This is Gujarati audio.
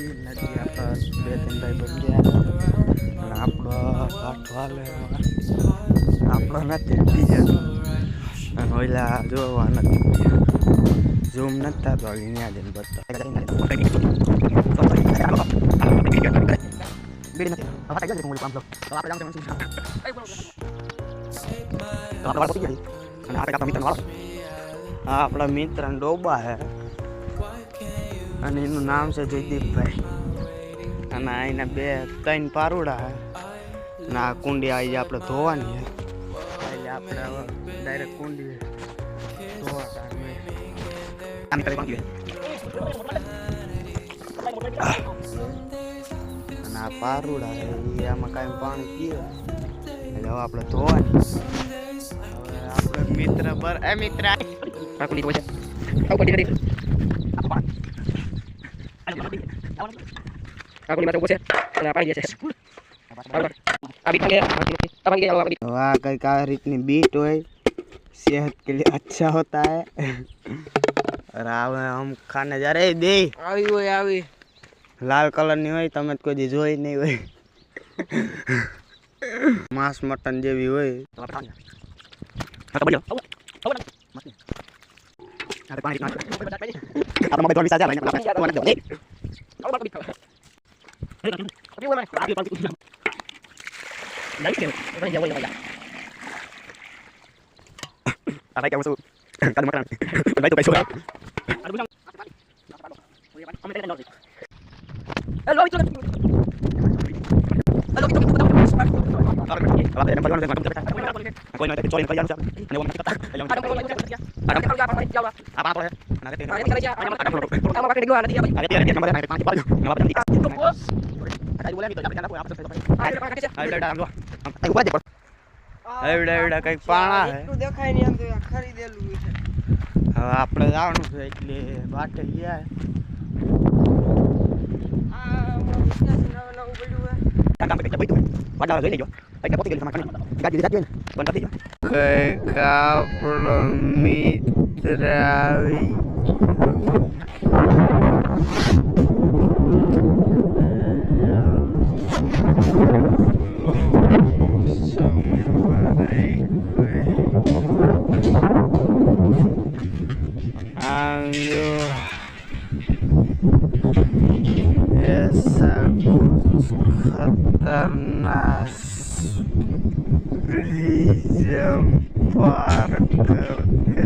નથી આપણા બે ત્રણ ભાઈ બન ગયા અને આપણો પાઠ વાલે આપણો નથી બીજા અને ઓલા જોવા નથી ઝૂમ નથી થતો અહીંયા જઈને બધા આપણા મિત્ર ડોબા હે અને એનું નામ છે જયદીપભાઈ અને અહીંના બે ત્રણ પારુડા હે અને આ કુંડી આવી આપણે ધોવાની હે એટલે આપણે ડાયરેક્ટ કુંડી ધોવા અને આ પારુડા હે એ આમાં કાંઈ પાણી પીવે એટલે હવે આપણે ધોવાની હવે આપણે મિત્ર મિત્ર वाह कई का इतनी बीट हो सेहत के लिए अच्छा होता है और हम खाने जा रहे दे आवी लाल कलर नहीं હોય તમે કોઈ દી જોઈ નહીં હોય માંસ મટન જેવી હોય કઈક પાણા દેખાય નહીં ખરીદેલું છે હવે આપણે જવાનું છે એટલે વાટે ગયા આપણો મિત્ર આવી ऐसा कुछ खतरनाक प्लीज पार करके